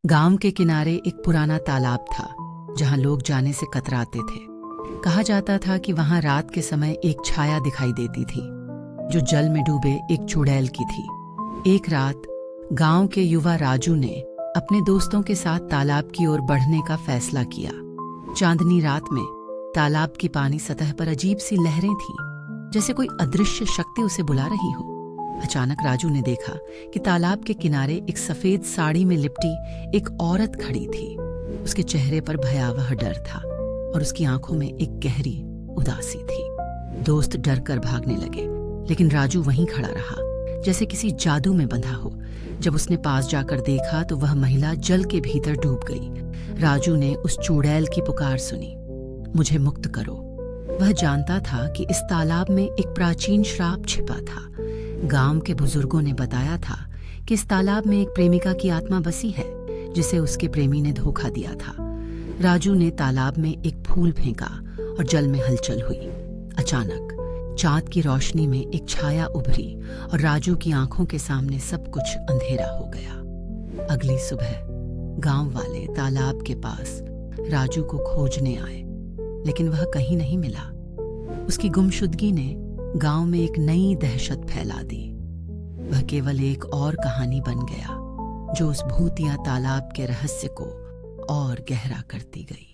गांव के किनारे एक पुराना तालाब था जहां लोग जाने से कतराते थे। कहा जाता था कि वहां रात के समय एक छाया दिखाई देती थी जो जल में डूबे एक चुड़ैल की थी। एक रात गांव के युवा राजू ने अपने दोस्तों के साथ तालाब की ओर बढ़ने का फैसला किया। चांदनी रात में तालाब की पानी सतह पर अजीब सी लहरें थीं, जैसे कोई अदृश्य शक्ति उसे बुला रही हो। अचानक राजू ने देखा कि तालाब के किनारे एक सफेद साड़ी में लिपटी एक औरत खड़ी थी। उसके चेहरे पर भयावह डर था और उसकी आंखों में एक गहरी उदासी थी। दोस्त डर कर भागने लगे, लेकिन राजू वहीं खड़ा रहा, जैसे किसी जादू में बंधा हो। जब उसने पास जाकर देखा तो वह महिला जल के भीतर डूब गई। राजू ने उस चुड़ैल की पुकार सुनी, मुझे मुक्त करो। वह जानता था कि इस तालाब में एक प्राचीन श्राप छिपा था। गांव के बुजुर्गों ने बताया था कि इस तालाब में एक प्रेमिका की आत्मा बसी है जिसे उसके प्रेमी ने धोखा दिया था। राजू ने तालाब में एक फूल फेंका और जल में हलचल हुई। अचानक चांद की रोशनी में एक छाया उभरी और राजू की आंखों के सामने सब कुछ अंधेरा हो गया। अगली सुबह गांव वाले तालाब के पास राजू को खोजने आए, लेकिन वह कहीं नहीं मिला। उसकी गुमशुदगी ने गांव में एक नई दहशत फैला दी। वह केवल एक और कहानी बन गया जो उस भूतिया तालाब के रहस्य को और गहरा करती गई।